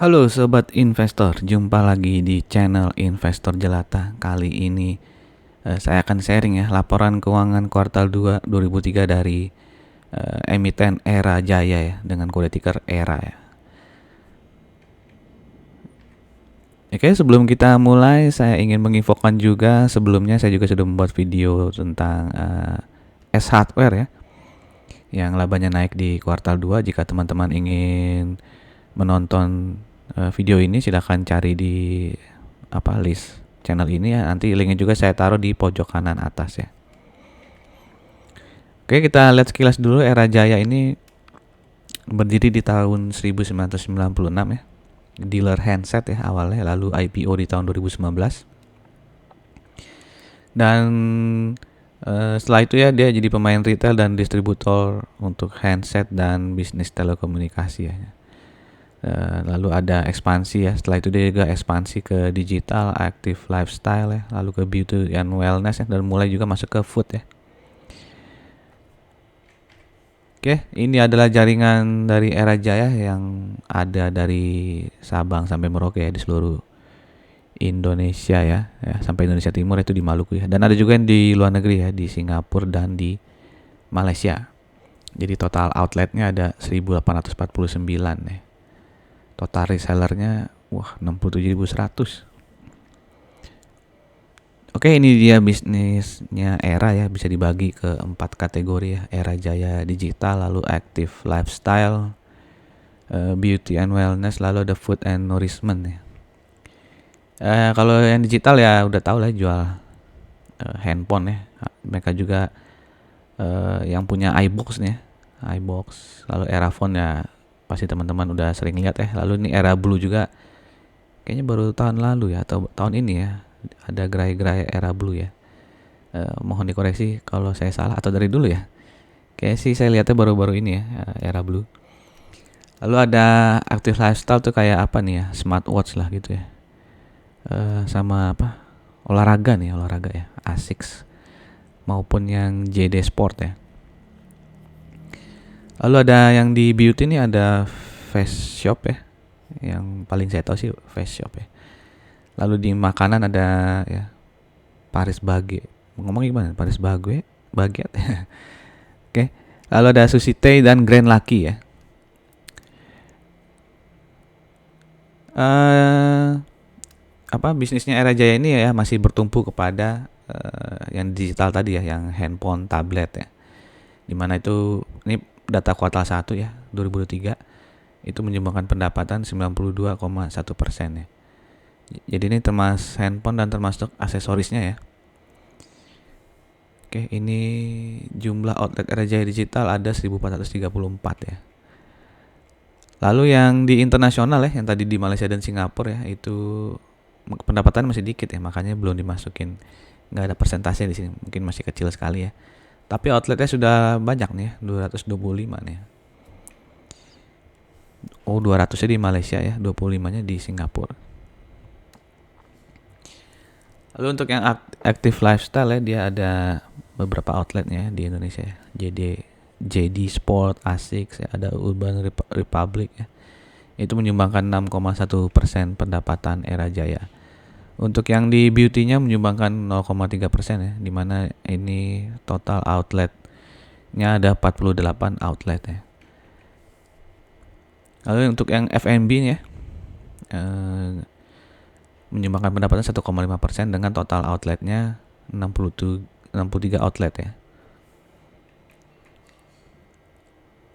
Halo sobat investor, jumpa lagi di channel Investor Jelata. Kali ini saya akan sharing ya laporan keuangan kuartal 2 2003 dari emiten Era Jaya ya dengan kode ticker Era ya. Oke, sebelum kita mulai saya ingin menginfokan juga sebelumnya saya juga sudah membuat video tentang S Hardware ya yang labanya naik di kuartal 2. Jika teman-teman ingin menonton video ini silahkan cari di list channel ini ya. Nanti linknya juga saya taruh di pojok kanan atas ya. Oke, kita lihat sekilas dulu. Era Jaya ini berdiri di tahun 1996 ya. Dealer handset ya awalnya, lalu IPO di tahun 2019. Dan setelah itu ya dia jadi pemain retail dan distributor untuk handset dan bisnis telekomunikasi ya. Lalu ada ekspansi ya, setelah itu dia juga ekspansi ke digital, active lifestyle ya, lalu ke beauty and wellness ya, dan mulai juga masuk ke food ya. Oke, ini adalah jaringan dari Era Jaya yang ada dari Sabang sampai Merauke ya, di seluruh Indonesia ya, sampai Indonesia Timur itu di Maluku ya, dan ada juga yang di luar negeri ya, di Singapura dan di Malaysia. Jadi total outletnya ada 1849 ya. Total resellernya 67.100. Oke, ini dia bisnisnya Era ya, bisa dibagi ke 4 kategori ya. Era Jaya Digital, lalu Active Lifestyle, Beauty and Wellness, lalu ada Food and Nourishment ya. Kalau yang digital ya udah tahu lah, jual handphone ya. Mereka juga yang punya iBox nih ya. iBox, lalu Era Phone ya pasti teman-teman udah sering lihat ya. Lalu ini Era Blue juga kayaknya baru tahun lalu ya atau tahun ini ya, ada gerai-gerai Era Blue ya. Mohon dikoreksi kalau saya salah atau dari dulu ya. Kayaknya sih saya lihatnya baru-baru ini ya, Era Blue. Lalu ada Active Lifestyle tuh kayak apa nih ya, smartwatch lah gitu ya. Sama apa, olahraga ya, ASICS maupun yang JD Sport ya. Lalu ada yang di beauty nih, ada Face Shop ya, yang paling saya tahu sih Face Shop ya. Lalu di makanan ada ya Paris Baguette. Ngomong gimana? Paris Baguette. Oke. Lalu ada Sushi Tei dan Grand Lucky ya. Bisnisnya Era Jaya ini ya masih bertumpu kepada yang digital tadi ya, yang handphone, tablet ya. Dimana itu ini data kuartal 1 ya 2023 itu menyumbangkan pendapatan 92,1% ya. Jadi ini termasuk handphone dan termasuk aksesorisnya ya. Oke, ini jumlah outlet Era Jaya Digital ada 1434 ya. Lalu yang di internasional ya, yang tadi di Malaysia dan Singapura ya, itu pendapatan masih dikit ya, makanya belum dimasukin. Nggak ada persentase di sini, mungkin masih kecil sekali ya. Tapi outletnya sudah banyak nih ya, 225 nih. Oh, 200-nya di Malaysia ya, 25-nya di Singapura. Lalu untuk yang active lifestyle ya, dia ada beberapa outletnya di Indonesia ya. JD Sport, ASICS ya, ada Urban Republic ya. Itu menyumbangkan 6,1% pendapatan Era Jaya. Untuk yang di beauty-nya menyumbangkan 0,3% ya, dimana ini total outletnya ada 48 outlet ya. Lalu untuk yang F&B ya, menyumbangkan pendapatan 1,5% dengan total outletnya 63 outlet ya.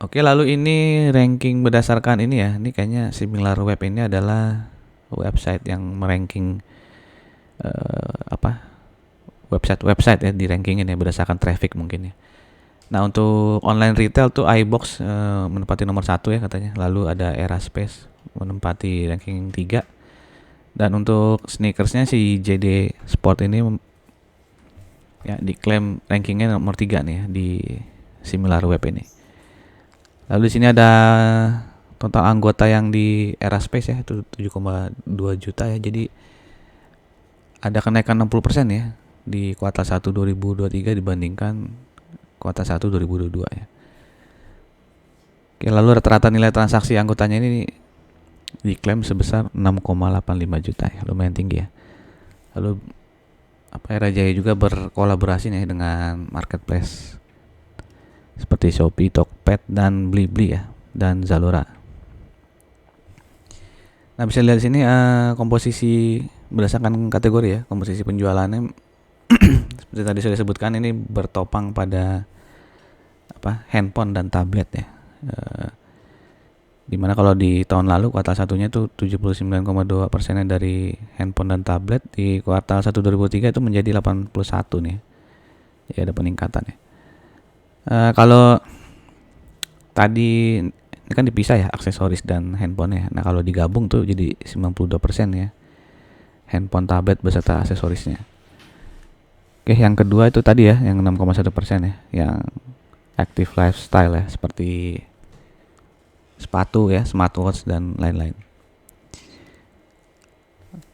Oke, lalu ini ranking berdasarkan ini ya. Ini kayaknya SimilarWeb ini adalah website yang meranking website ya, di rankingin ya berdasarkan traffic mungkin ya. Nah, untuk online retail tuh iBox menempati nomor 1 ya katanya. Lalu ada Eraspace menempati ranking 3. Dan untuk sneakersnya si JD Sport ini ya diklaim rankingnya nomor 3 nih ya di SimilarWeb ini. Lalu di sini ada total anggota yang di Eraspace ya, itu 7,2 juta ya. Jadi ada kenaikan 60% ya di kuartal 1 2023 dibandingkan kuartal 1 2022 ya. Oke, lalu rata-rata nilai transaksi anggotanya ini diklaim sebesar 6,85 juta ya, lumayan tinggi ya. Lalu Era Jaya juga berkolaborasi nih dengan marketplace seperti Shopee, Tokped, dan Blibli ya, dan Zalora. Nah, bisa lihat di sini komposisi berdasarkan kategori ya, komposisi penjualannya seperti tadi sudah disebutkan, ini bertopang pada handphone dan tablet ya. Dimana kalau di tahun lalu kuartal satunya itu 79,2% dari handphone dan tablet, di kuartal 1 2003 itu menjadi 81 nih. Jadi ada peningkatan ya. Kalau tadi ini kan dipisah ya aksesoris dan handphone ya. Nah, kalau digabung tuh jadi 92% ya. Handphone, tablet beserta aksesorisnya. Oke, yang kedua itu tadi ya, yang 6,1% ya, yang active lifestyle ya, seperti sepatu ya, smartwatch dan lain-lain.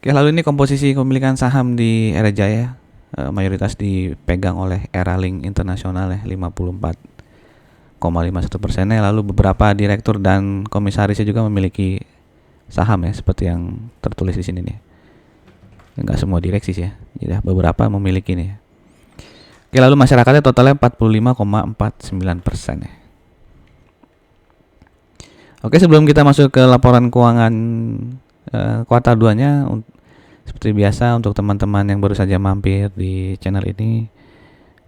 Oke, lalu ini komposisi kepemilikan saham di Era Jaya, mayoritas dipegang oleh Era Link Internasional ya, 54,51%-nya. Lalu beberapa direktur dan komisarisnya juga memiliki saham ya, seperti yang tertulis di sini nih. Enggak semua direksi sih ya, jadi beberapa memiliki nih. Oke, lalu masyarakatnya totalnya 45,49% ya. Oke, sebelum kita masuk ke laporan keuangan kuartal 2-nya, seperti biasa untuk teman-teman yang baru saja mampir di channel ini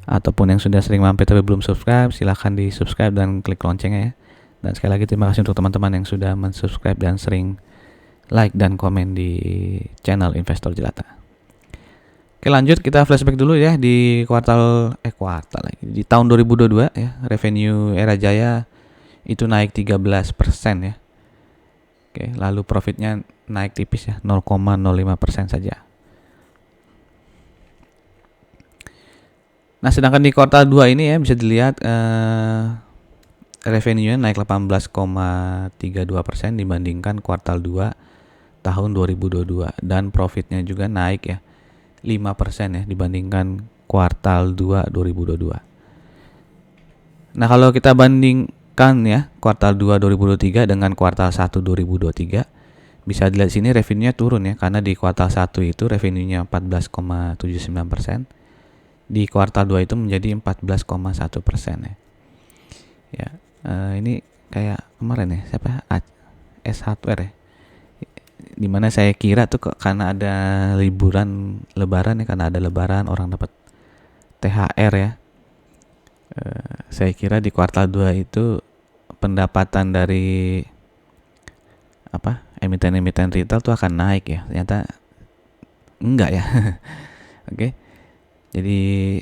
ataupun yang sudah sering mampir tapi belum subscribe, silahkan di subscribe dan klik loncengnya ya. Dan sekali lagi terima kasih untuk teman-teman yang sudah mensubscribe dan sering like dan komen di channel Investor Jelata. Oke, lanjut kita flashback dulu ya di di tahun 2022 ya, revenue Era Jaya itu naik 13% ya. Oke, lalu profitnya naik tipis ya, 0,05% saja. Nah, sedangkan di kuartal 2 ini ya bisa dilihat revenue-nya naik 18,32% dibandingkan kuartal 2 tahun 2022, dan profitnya juga naik ya 5% ya dibandingkan kuartal 2 2022. Nah, kalau kita bandingkan ya kuartal 2 2023 dengan kuartal 1 2023, bisa dilihat sini revenue-nya turun ya, karena di kuartal 1 itu revenue-nya 14,79%, di kuartal 2 itu menjadi 14,1% ya. Ya, ini kayak kemarin ya, S Hardware ya, dimana saya kira tuh karena ada lebaran ya, karena ada lebaran orang dapat THR ya. Saya kira di kuartal 2 itu pendapatan dari emiten-emiten retail tuh akan naik ya, ternyata enggak ya. Oke. Jadi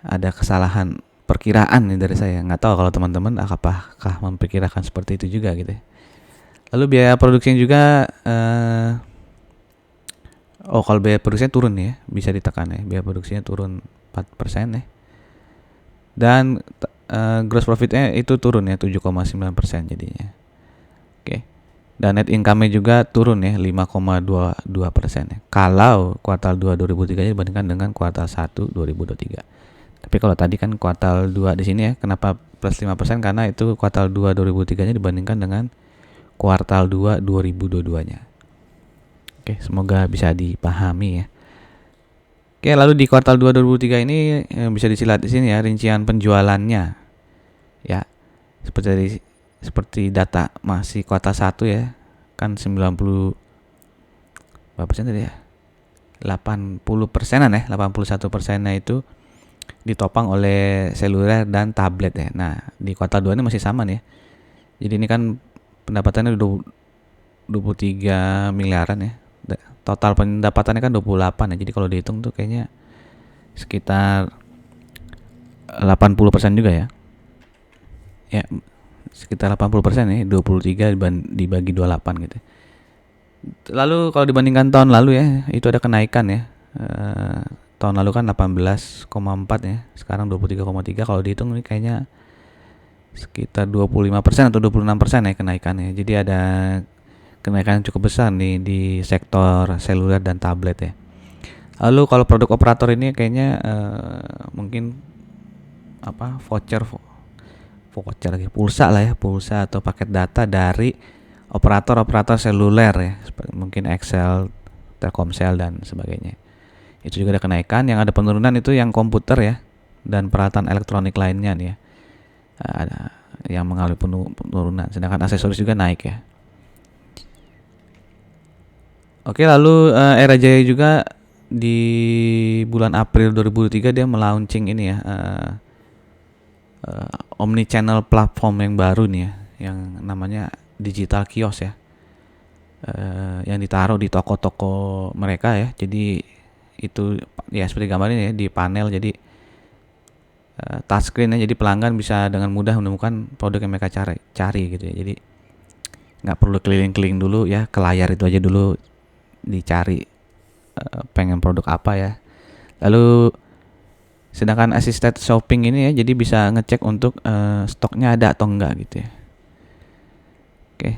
ada kesalahan perkiraan nih dari saya. Nggak tahu kalau teman-teman apakah memperkirakan seperti itu juga gitu ya. Lalu biaya produksinya juga kalau biaya produksinya turun ya, bisa ditekan ya. Biaya produksinya turun 4% ya. Dan gross profitnya itu turun ya, 7,9% jadinya. Oke. Dan net income-nya juga turun ya, 5,22% ya. Kalau kuartal 2 2003 dibandingkan dengan kuartal 1 2023. Tapi kalau tadi kan kuartal 2 di sini ya, kenapa plus 5%? Karena itu kuartal 2 2003-nya dibandingkan dengan kuartal 2 2022-nya. Oke, semoga bisa dipahami ya. Oke, lalu di kuartal 2 2003 ini bisa dilihat di sini ya rincian penjualannya. Ya. Seperti data masih kuartal 1 ya. Kan 90 berapa persen tadi ya? 80%-an ya, 81%-nya itu ditopang oleh seluler dan tablet ya. Nah, di kuartal 2 ini masih sama nih ya. Jadi ini kan pendapatannya 23 miliaran ya. Total pendapatannya kan 28 ya. Jadi kalau dihitung tuh kayaknya sekitar 80% juga ya. Ya, sekitar 80% ya, 23 dibagi 28 gitu. Lalu kalau dibandingkan tahun lalu ya, itu ada kenaikan ya. Tahun lalu kan 18,4 ya, sekarang 23,3. Kalau dihitung ini kayaknya sekitar 25% atau 26% ya kenaikannya. Jadi ada kenaikan cukup besar nih di sektor seluler dan tablet ya. Lalu kalau produk operator ini kayaknya mungkin voucher lagi, pulsa lah ya, pulsa atau paket data dari operator seluler ya, mungkin Excel, Telkomsel dan sebagainya. Itu juga ada kenaikan. Yang ada penurunan itu yang komputer ya dan peralatan elektronik lainnya nih ya. Ada yang mengalami penurunan. Sedangkan aksesoris juga naik ya. Oke, lalu Era Jaya juga di bulan April 2023 dia melaunching ini ya, omni channel platform yang baru nih ya, yang namanya digital kios ya, yang ditaruh di toko-toko mereka ya. Jadi itu ya seperti gambar ini ya, di panel jadi touchscreen ya, jadi pelanggan bisa dengan mudah menemukan produk yang mereka cari gitu ya. Jadi nggak perlu keliling-keliling dulu ya, ke layar itu aja dulu dicari pengen produk apa ya. Lalu sedangkan assisted shopping ini ya, jadi bisa ngecek untuk stoknya ada atau enggak gitu ya. Oke.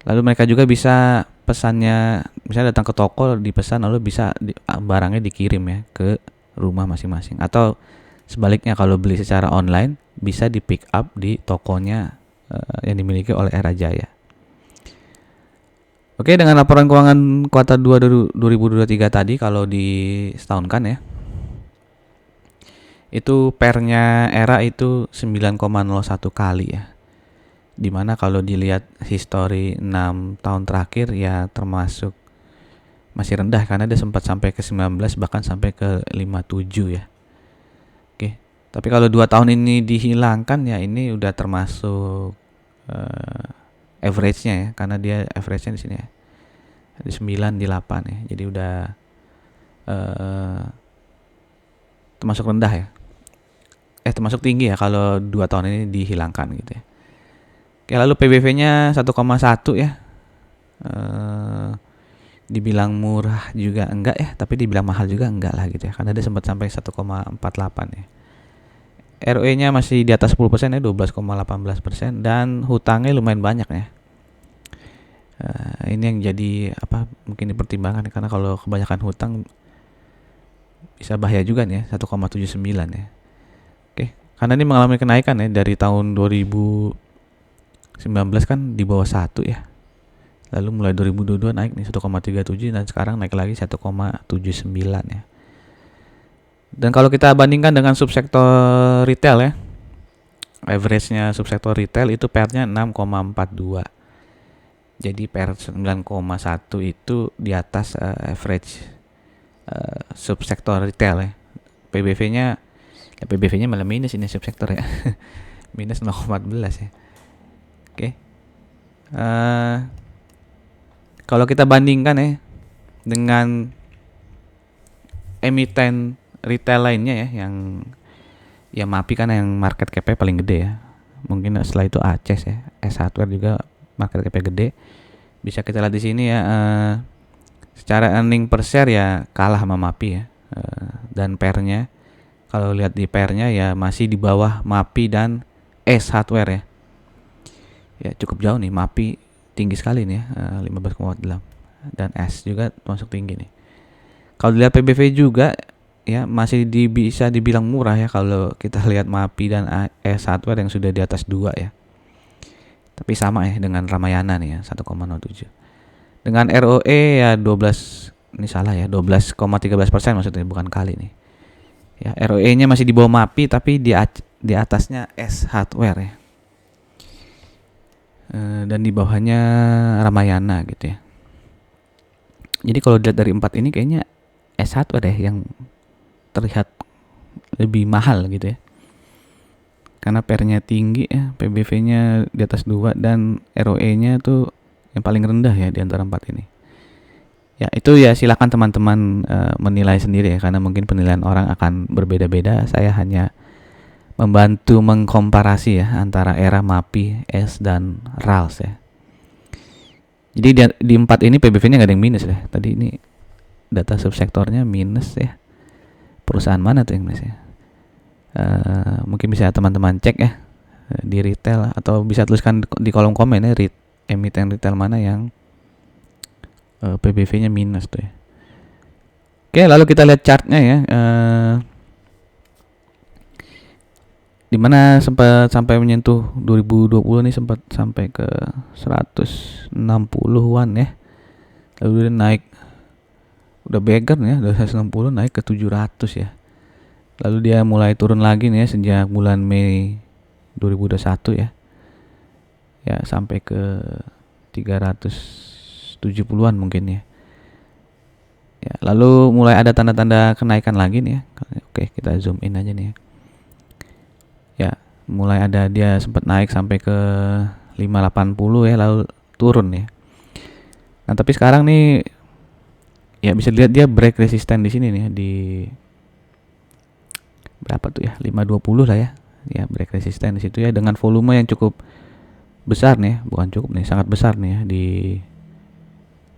Lalu mereka juga bisa pesannya, misalnya datang ke toko dipesan lalu bisa barangnya dikirim ya ke rumah masing-masing. Atau sebaliknya kalau beli secara online bisa di pick up di tokonya yang dimiliki oleh Era Jaya. Oke, dengan laporan keuangan kuartal 2 2023 tadi kalau disetahunkan ya, itu pernya Era itu 9,01 kali ya. Dimana kalau dilihat histori 6 tahun terakhir ya termasuk masih rendah karena dia sempat sampai ke 19 bahkan sampai ke 57 ya. Oke, tapi kalau 2 tahun ini dihilangkan ya ini udah termasuk average-nya ya, karena dia average-nya di sini ya. Di 9 di 8 ya. Jadi udah termasuk rendah ya. Termasuk tinggi ya kalau 2 tahun ini dihilangkan gitu ya. Oke, lalu PBV-nya 1,1 ya. Dibilang murah juga enggak ya, tapi dibilang mahal juga enggak lah gitu ya. Karena dia sempat sampai 1,48 ya. ROE-nya masih di atas 10% ya, 12,18% dan hutangnya lumayan banyak ya. Ini yang jadi mungkin dipertimbangkan karena kalau kebanyakan hutang bisa bahaya juga nih ya, 1,79 ya. Oke, karena ini mengalami kenaikan ya dari tahun 2019 kan di bawah 1 ya. Lalu mulai 2022 naik nih 1,37 dan sekarang naik lagi 1,79 ya. Dan kalau kita bandingkan dengan subsektor retail ya, average-nya subsektor retail itu PR-nya 6,42. Jadi PR 9,1 itu di atas average subsektor retail ya. PBV-nya malah minus ini subsektor ya. Minus 0,14 ya. Oke. Kalau kita bandingkan ya dengan emiten retail lainnya ya, yang ya MAPI kan yang market cap-nya paling gede ya. Mungkin setelah itu Aces ya, S Hardware juga market cap-nya gede. Bisa kita lihat di sini ya, secara earning per share ya kalah sama MAPI ya. Dan PER-nya kalau lihat di PER-nya ya masih di bawah MAPI dan S Hardware ya. Ya cukup jauh nih, MAPI tinggi sekali nih ya, 15,8 dan S juga masuk tinggi nih. Kalau dilihat PBV juga ya masih bisa dibilang murah ya kalau kita lihat MAPI dan S Hardware yang sudah di atas 2 ya. Tapi sama ya dengan Ramayana nih ya 1,07. Dengan ROE ya 12, ini salah ya, 12,13% maksudnya, bukan kali nih. Ya, ROE-nya masih di bawah MAPI tapi di atasnya S Hardware ya. Dan di bawahnya Ramayana gitu ya. Jadi kalau dilihat dari 4 ini kayaknya S Hardware deh yang terlihat lebih mahal gitu ya. Karena PER-nya tinggi ya, PBV-nya di atas 2 dan ROE-nya tuh yang paling rendah ya di antara 4 ini. Ya itu ya silakan teman-teman menilai sendiri ya, karena mungkin penilaian orang akan berbeda-beda. Saya hanya membantu mengkomparasi ya antara Era, MAPI, S dan RALS ya. Jadi di 4 ini PBV-nya nggak ada yang minus ya. Tadi ini data subsektornya minus ya. Perusahaan mana tuh yang minus ya? Mungkin bisa teman-teman cek ya di retail atau bisa tuliskan di kolom komen ya emiten retail mana yang PBV-nya minus tuh ya. Oke, lalu kita lihat chartnya ya. dimana sempat sampai menyentuh 2020 nih, sempat sampai ke 160-an ya, lalu dia naik, udah beggar nih ya, dari 160 naik ke 700 ya, lalu dia mulai turun lagi nih ya sejak bulan Mei 2021 ya, sampai ke 370-an mungkin ya. Lalu mulai ada tanda-tanda kenaikan lagi nih ya. Oke, kita zoom in aja nih ya. Mulai ada, dia sempat naik sampai ke 580 ya, lalu turun ya. Nah, tapi sekarang nih ya bisa dilihat dia break resisten di sini nih ya, di berapa tuh ya, 520 lah ya. Ya, break resisten di situ ya, dengan volume yang cukup besar nih, bukan cukup nih, sangat besar nih ya, di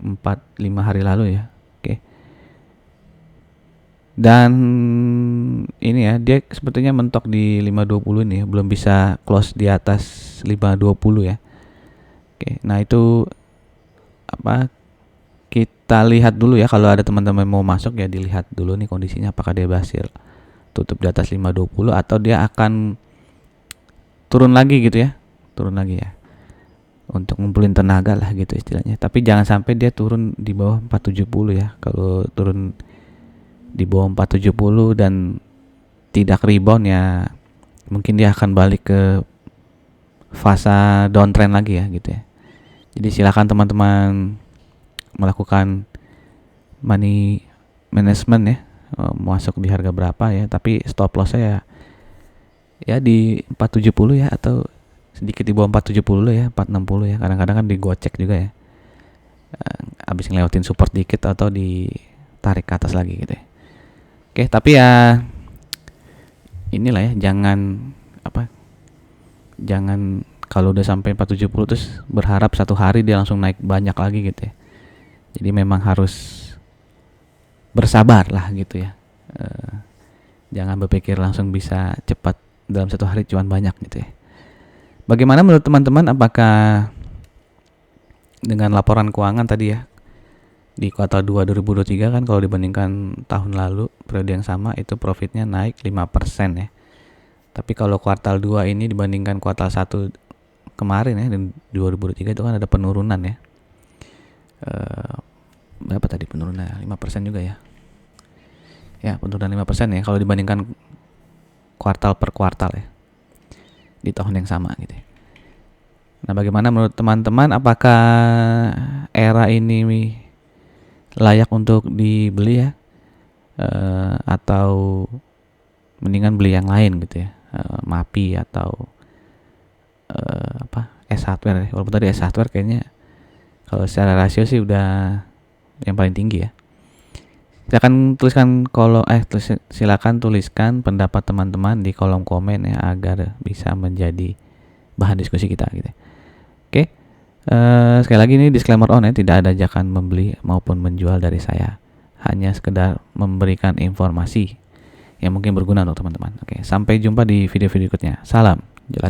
4-5 hari lalu ya. Oke. Dan ini ya, dia sepertinya mentok di 520 nih, belum bisa close di atas 520 ya. Oke, nah itu apa, kita lihat dulu ya, kalau ada teman-teman mau masuk ya dilihat dulu nih kondisinya, apakah dia berhasil tutup di atas 520 atau dia akan turun lagi gitu ya, turun lagi ya, untuk ngumpulin tenaga lah gitu istilahnya. Tapi jangan sampai dia turun di bawah 470 ya. Kalau turun di bawah 470 dan tidak rebound ya, mungkin dia akan balik ke fase downtrend lagi ya gitu ya. Jadi silakan teman-teman melakukan money management ya, masuk di harga berapa ya, tapi stop loss-nya ya di 470 ya, atau sedikit di bawah 470 ya, 460 ya. Kadang-kadang kan digocek juga ya, habis ngelewatin support dikit atau ditarik ke atas lagi gitu ya. Oke, tapi ya inilah ya, jangan kalau udah sampai 470 terus berharap satu hari dia langsung naik banyak lagi gitu ya. Jadi memang harus bersabar lah gitu ya. Jangan berpikir langsung bisa cepat dalam satu hari cuan banyak gitu ya. Bagaimana menurut teman-teman, apakah dengan laporan keuangan tadi ya, di kuartal 2 2023 kan, kalau dibandingkan tahun lalu periode yang sama itu profitnya naik 5% ya. Tapi kalau kuartal 2 ini dibandingkan kuartal 1 kemarin ya, di 2023 itu kan ada penurunan ya. Berapa tadi penurunannya? 5% juga ya. Ya, penurunan 5% ya kalau dibandingkan kuartal per kuartal ya, di tahun yang sama gitu ya. Nah, bagaimana menurut teman-teman, apakah era ini layak untuk dibeli ya, atau mendingan beli yang lain gitu ya, MAPI atau S Hardware ya. Walaupun tadi S Hardware kayaknya kalau secara rasio sih udah yang paling tinggi ya. Silakan tuliskan pendapat teman-teman di kolom komen ya, agar bisa menjadi bahan diskusi kita gitu. Oke. Sekali lagi ini disclaimer on ya, tidak ada ajakan membeli maupun menjual dari saya. Hanya sekedar memberikan informasi yang mungkin berguna untuk teman-teman. Oke, sampai jumpa di video-video berikutnya. Salam jelat.